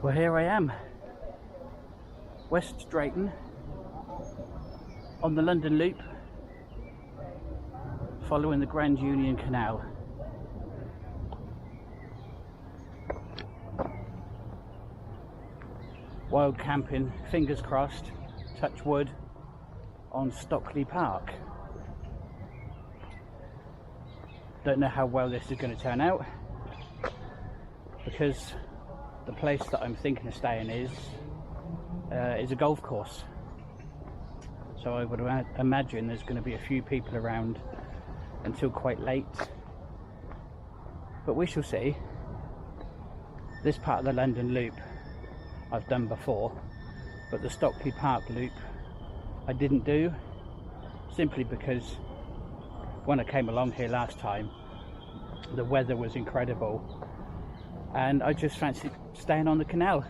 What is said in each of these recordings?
Well, here I am, West Drayton, on the London Loop, following the Grand Union Canal. Wild camping, fingers crossed, touch wood, on Stockley Park. Don't know how well this is going to turn out, because the place that I'm thinking of staying is a golf course. So I would imagine there's going to be a few people around until quite late. But we shall see. This part of the London Loop I've done before, but the Stockley Park Loop I didn't do, simply because when I came along here last time, the weather was incredible and I just fancied staying on the canal.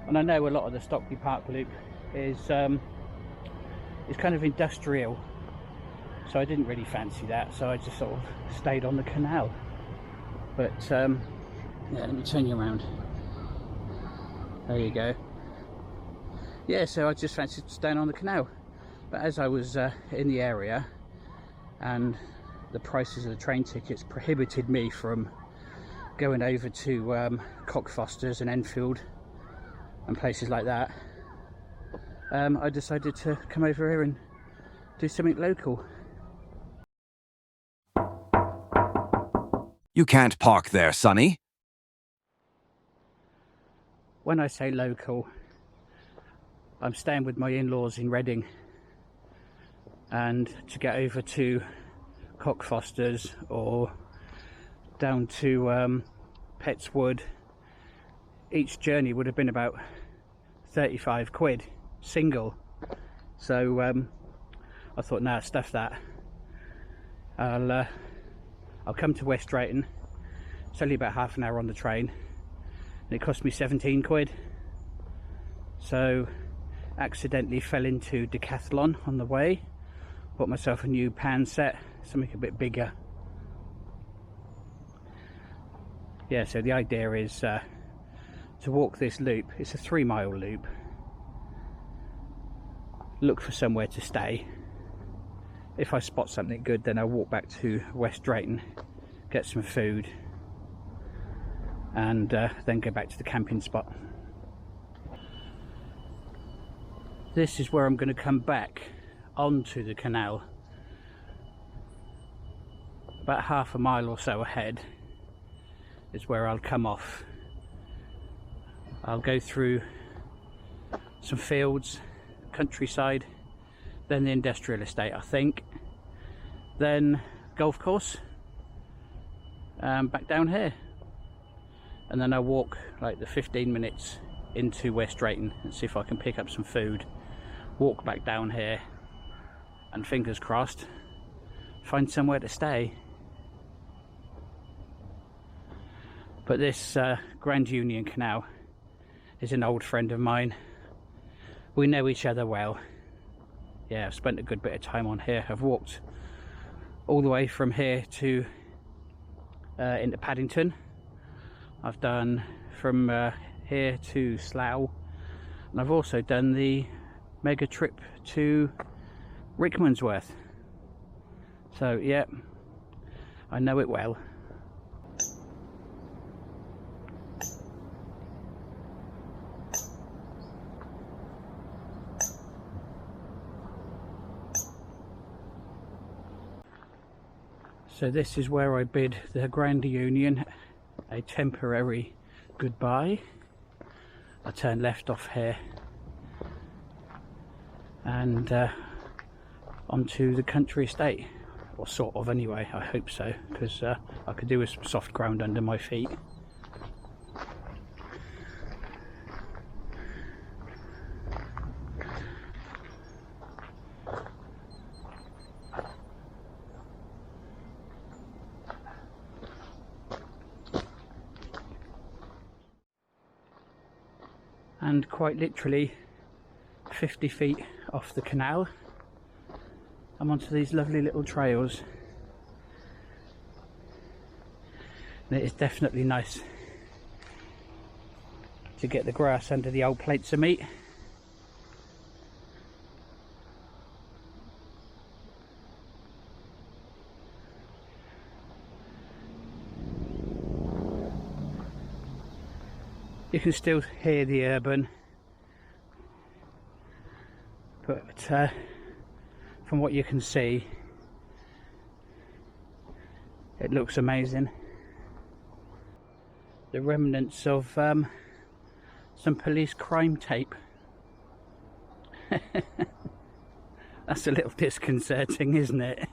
And I know a lot of the Stockley Park Loop is kind of industrial, so I didn't really fancy that, so I just sort of stayed on the canal. But yeah, let me turn you around. There you go. Yeah, so I just fancied staying on the canal, but as I was in the area and the prices of the train tickets prohibited me from going over to Cockfosters and Enfield and places like that, I decided to come over here and do something local. You can't park there, Sonny. When I say local, I'm staying with my in-laws in Reading, and to get over to Cockfosters or down to Petswood, each journey would have been about 35 quid single. So I thought, nah, stuff that. I'll come to West Drayton. It's only about half an hour on the train, and it cost me 17 quid. So accidentally fell into Decathlon on the way, bought myself a new pan set, something a bit bigger. Yeah, so the idea is to walk this loop. It's a 3-mile loop. Look for somewhere to stay. If I spot something good, then I'll walk back to West Drayton, get some food, and then go back to the camping spot. This is where I'm going to come back onto the canal. About half a mile or so ahead is where I'll come off. I'll go through some fields, countryside, then the industrial estate, I think, then golf course, back down here, and then I'll walk like the 15 minutes into West Drayton and see if I can pick up some food, walk back down here, and fingers crossed find somewhere to stay. But this Grand Union Canal is an old friend of mine. We know each other well. Yeah, I've spent a good bit of time on here. I've walked all the way from here to into Paddington. I've done from here to Slough, and I've also done the mega trip to Rickmansworth. So yeah, I know it well. So this is where I bid the Grand Union a temporary goodbye. I turn left off here and onto the country estate, or sort of anyway, I hope so, because I could do with some soft ground under my feet. And quite literally 50 feet off the canal, I'm onto these lovely little trails, and it is definitely nice to get the grass under the old plates of meat. You can still hear the urban, but from what you can see, it looks amazing. The remnants of some police crime tape. That's a little disconcerting, isn't it?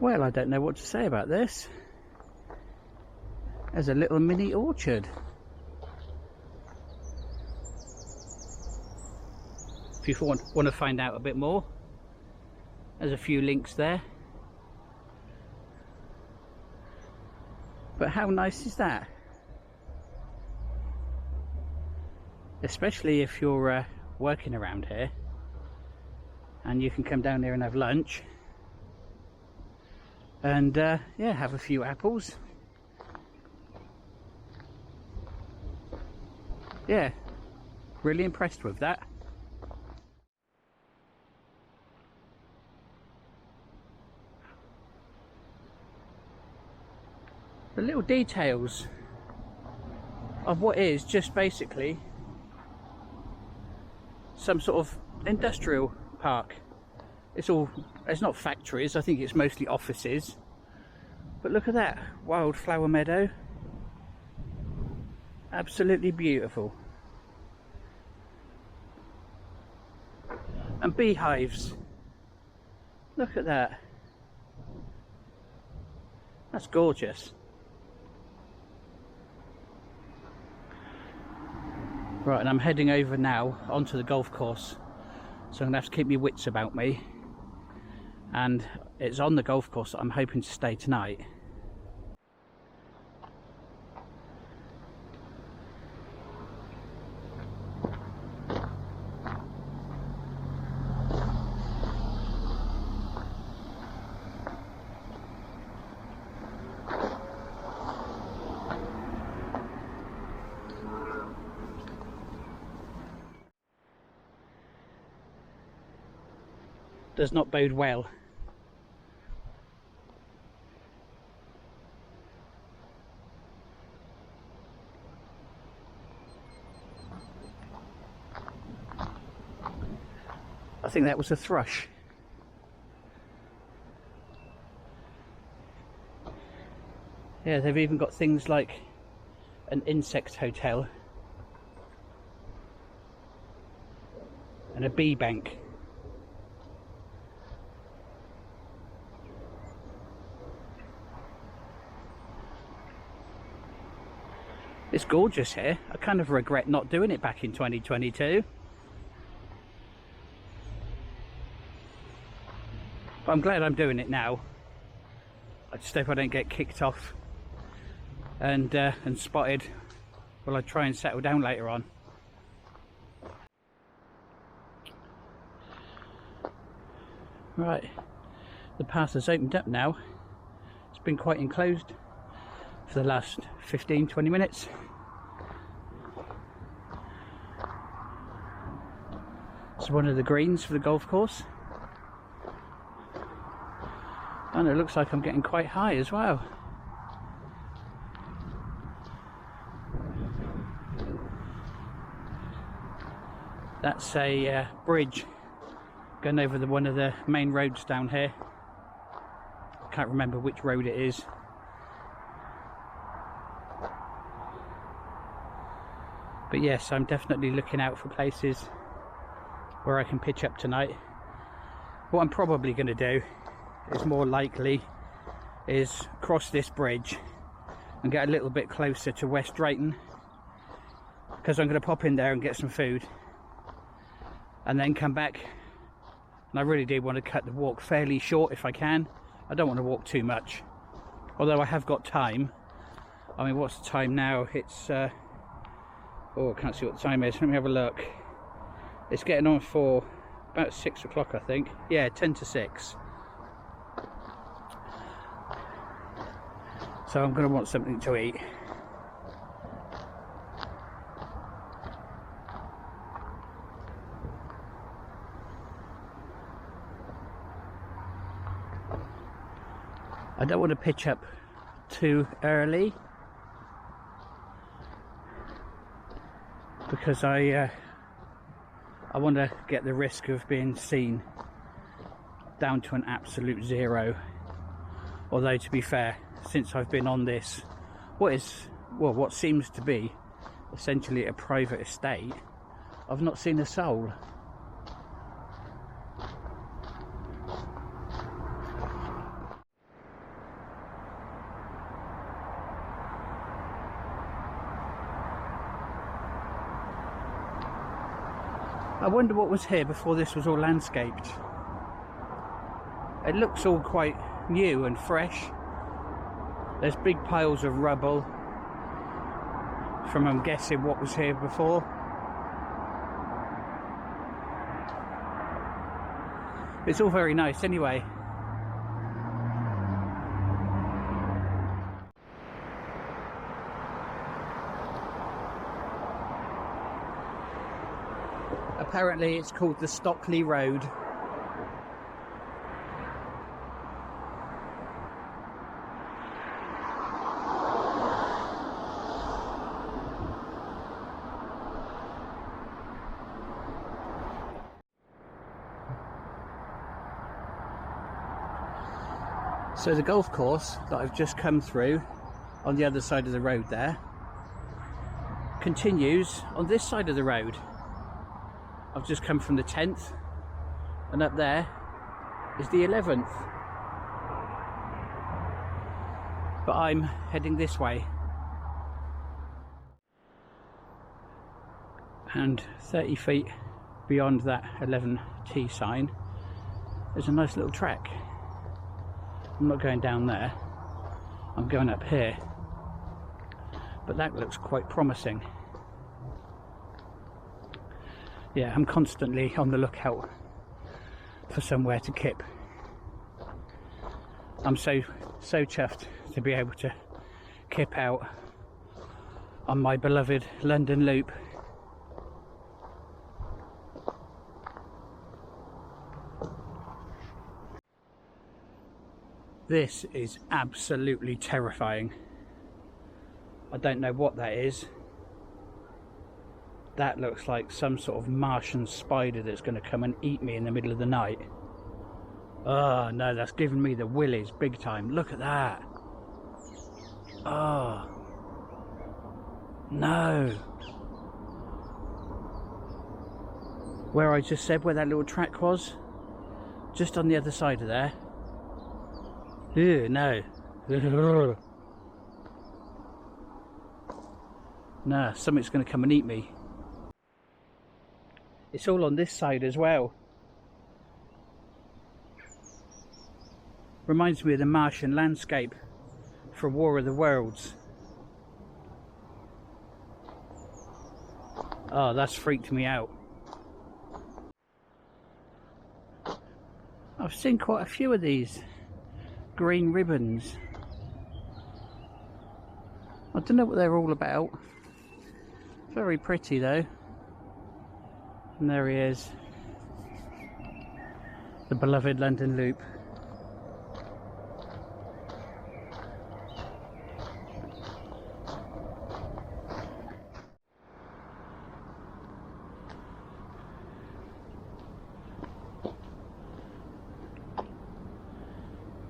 Well, I don't know what to say about this. There's a little mini orchard. If you want to find out a bit more, there's a few links there. But how nice is that? Especially if you're working around here and you can come down here and have lunch and yeah, have a few apples. Yeah, really impressed with that. The little details of what is just basically some sort of industrial park. It's not factories, I think it's mostly offices. But look at that wildflower meadow. Absolutely beautiful. And beehives. Look at that. That's gorgeous. Right, and I'm heading over now onto the golf course. So I'm going to have to keep my wits about me. And it's on the golf course that I'm hoping to stay tonight. Does not bode well. I think that was a thrush. Yeah, they've even got things like an insect hotel and a bee bank. It's gorgeous here. I kind of regret not doing it back in 2022. But I'm glad I'm doing it now. I just hope I don't get kicked off and spotted while I try and settle down later on. Right, the path has opened up now. It's been quite enclosed for the last 15-20 minutes. It's one of the greens for the golf course. And it looks like I'm getting quite high as well. That's a bridge going over one of the main roads down here. I can't remember which road it is. But yes, I'm definitely looking out for places where I can pitch up tonight. What I'm probably going to do is more likely is cross this bridge and get a little bit closer to West Drayton, because I'm going to pop in there and get some food and then come back. And I really do want to cut the walk fairly short if I can. I don't want to walk too much, although I have got time. I mean, what's the time now? It's oh, I can't see what the time is. Let me have a look. It's getting on for about 6 o'clock, I think. Yeah, 10 to 6. So I'm going to want something to eat. I don't want to pitch up too early because I want to get the risk of being seen down to an absolute zero. Although, to be fair, since I've been on this, what seems to be essentially a private estate, I've not seen a soul. I wonder what was here before this was all landscaped. It looks all quite new and fresh. There's big piles of rubble from, I'm guessing, what was here before. It's all very nice anyway. Apparently it's called the Stockley Road. So the golf course that I've just come through on the other side of the road there continues on this side of the road. I've just come from the 10th, and up there is the 11th. But I'm heading this way. And 30 feet beyond that 11T sign is a nice little track. I'm not going down there, I'm going up here. But that looks quite promising. Yeah, I'm constantly on the lookout for somewhere to kip. I'm so chuffed to be able to kip out on my beloved London Loop. This is absolutely terrifying. I don't know what that is. That looks like some sort of Martian spider that's going to come and eat me in the middle of the night. Oh no, that's giving me the willies big time. Look at that. Oh no. Where I just said where that little track was, just on the other side of there. Ew, no. Nah, something's going to come and eat me. It's all on this side as well. Reminds me of the Martian landscape for War of the Worlds. Oh, that's freaked me out. I've seen quite a few of these green ribbons. I don't know what they're all about. Very pretty though. And there he is, the beloved London Loop.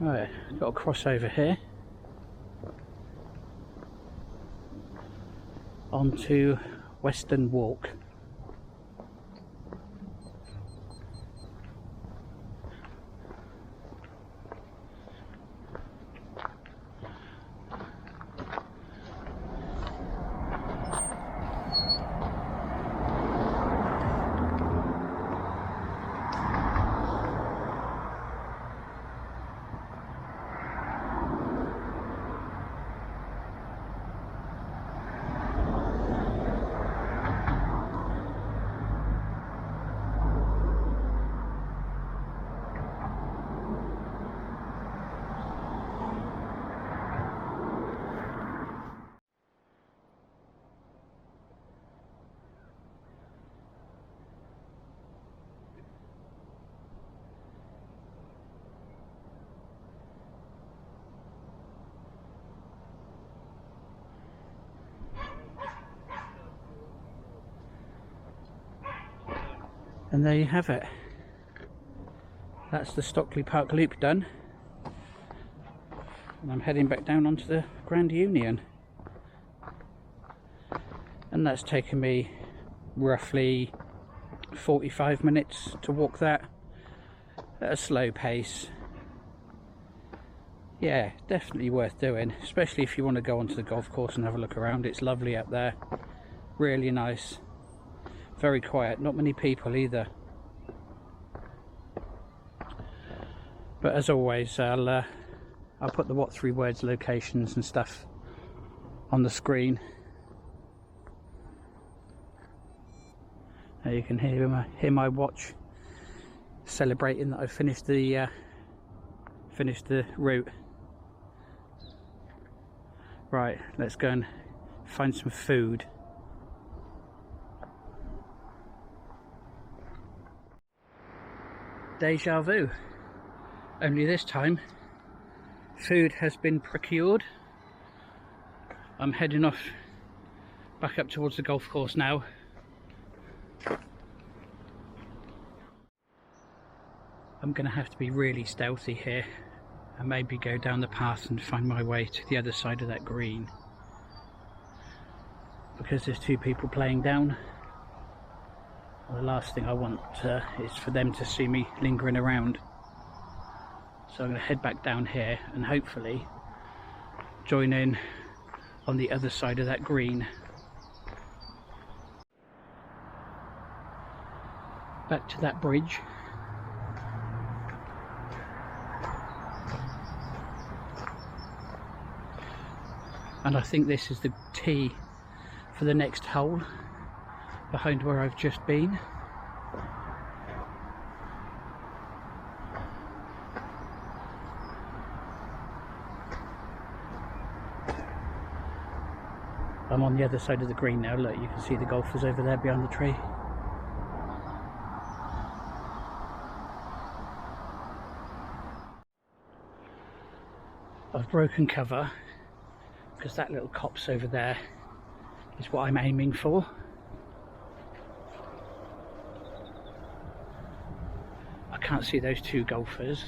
Right, got to cross over here onto Western Walk. And there you have it. That's the Stockley Park loop done. And I'm heading back down onto the Grand Union. And that's taken me roughly 45 minutes to walk that at a slow pace. Yeah, definitely worth doing, especially if you want to go onto the golf course and have a look around. It's lovely up there, really nice, very quiet, not many people either. But as always, I'll put the what 3 words locations and stuff on the screen. Now you can hear my watch celebrating that I finished the route. Right, let's go and find some food. Deja vu. Only this time, food has been procured. I'm heading off back up towards the golf course now. I'm going to have to be really stealthy here and maybe go down the path and find my way to the other side of that green, because there's 2 people playing down. The last thing I want is for them to see me lingering around. So I'm going to head back down here and hopefully join in on the other side of that green. Back to that bridge. And I think this is the tee for the next hole behind where I've just been. I'm on the other side of the green now. Look, you can see the golfers over there behind the tree. I've broken cover because that little copse over there is what I'm aiming for. I can't see those 2 golfers,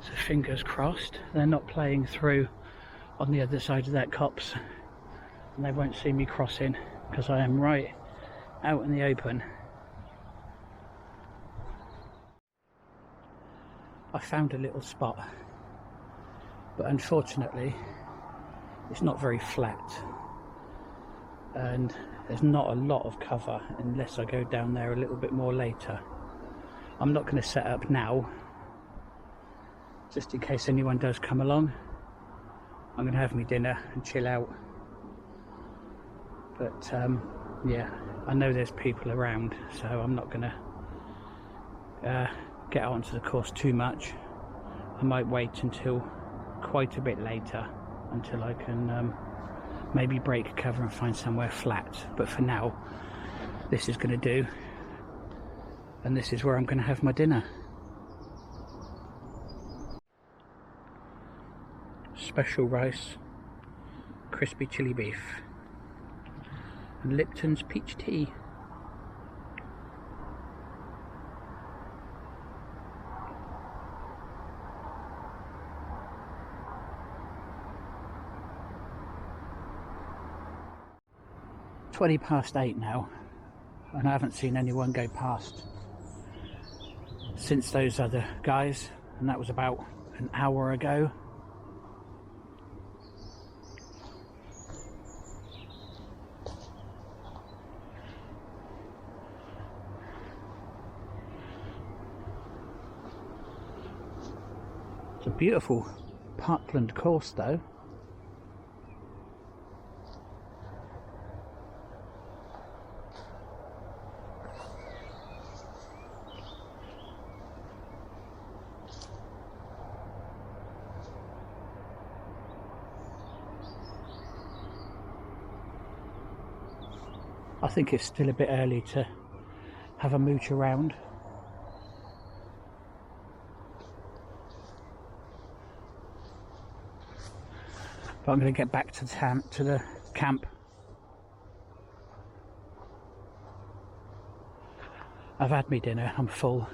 so fingers crossed they're not playing through on the other side of that copse and they won't see me crossing, because I am right out in the open. I found a little spot, but unfortunately it's not very flat and there's not a lot of cover unless I go down there a little bit more later. I'm not going to set up now, just in case anyone does come along. I'm going to have my dinner and chill out. But yeah, I know there's people around, so I'm not going to get out onto the course too much. I might wait until quite a bit later, until I can maybe break cover and find somewhere flat. But for now, this is going to do, and this is where I'm going to have my dinner. Special rice, crispy chili beef, and Lipton's peach tea. It's 8:20 now, and I haven't seen anyone go past since those other guys, and that was about an hour ago. It's a beautiful parkland course though. I think it's still a bit early to have a mooch around. But I'm going to get back to the camp. I've had me dinner, I'm full.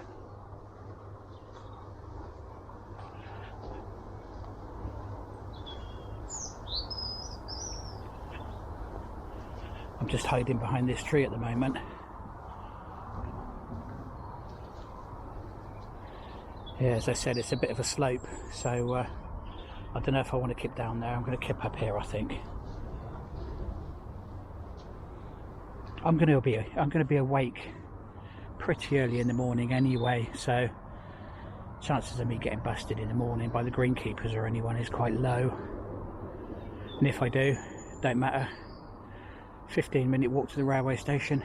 I'm just hiding behind this tree at the moment. Yeah, as I said, it's a bit of a slope, so I don't know if I want to keep down there. I'm going to keep up here, I think. I'm going to be awake pretty early in the morning anyway, so chances of me getting busted in the morning by the greenkeepers or anyone is quite low. And if I do, don't matter. 15-minute walk to the railway station.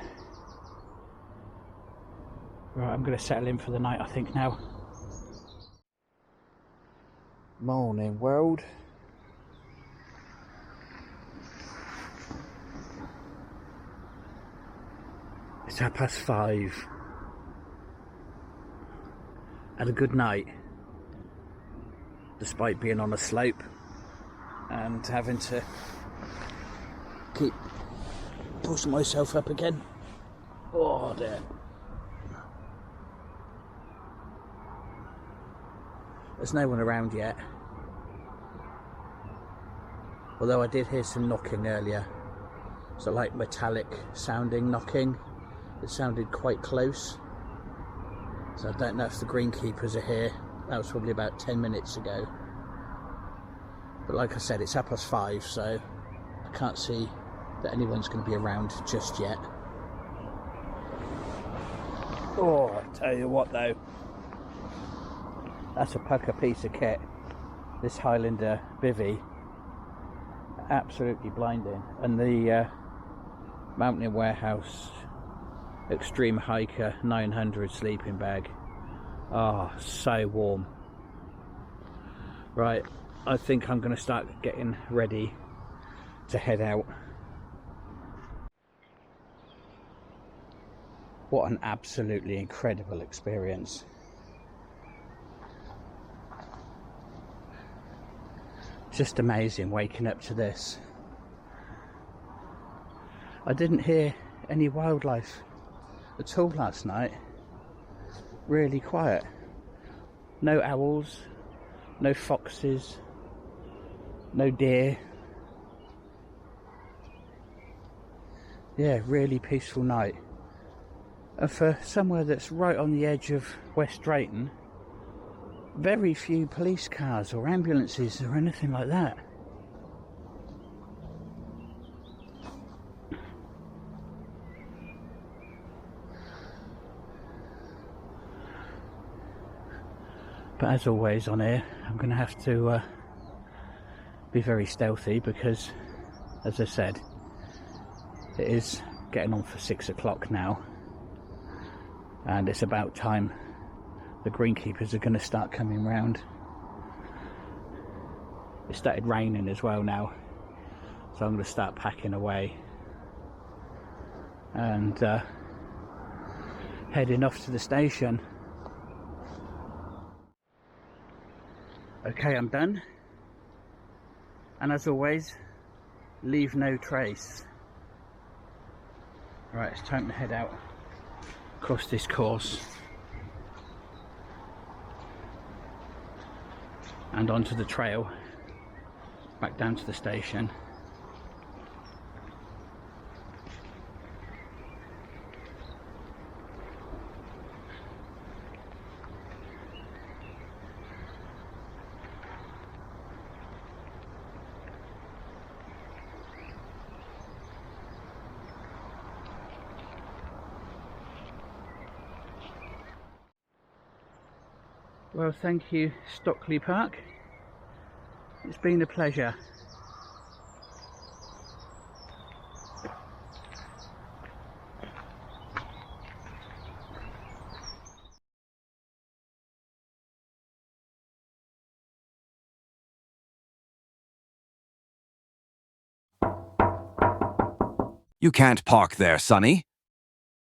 Right, I'm going to settle in for the night, I think, now. Morning, world. It's 5:30. Had a good night, despite being on a slope and having to keep pushing myself up again. Oh dear. There's no one around yet, although I did hear some knocking earlier. So like metallic sounding knocking. It sounded quite close, so I don't know if the greenkeepers are here. That was probably about 10 minutes ago, but like I said, it's 5:30, so I can't see that anyone's going to be around just yet. Oh, I tell you what though, that's a pucker piece of kit, this Highlander bivvy. Absolutely blinding. And the Mountain Warehouse Extreme Hiker 900 sleeping bag. Oh, so warm. Right, I think I'm going to start getting ready to head out. What an absolutely incredible experience. Just amazing waking up to this. I didn't hear any wildlife at all last night. Really quiet. No owls, no foxes, no deer. Yeah, really peaceful night. And for somewhere that's right on the edge of West Drayton, very few police cars or ambulances or anything like that. But as always on here, I'm going to have to be very stealthy because, as I said, it is getting on for 6 o'clock now, and it's about time the greenkeepers are going to start coming round. It started raining as well now, so I'm going to start packing away and heading off to the station. Okay, I'm done, and as always, leave no trace. Right, it's time to head out across this course and onto the trail back down to the station. Well, thank you, Stockley Park. It's been a pleasure. You can't park there, Sonny.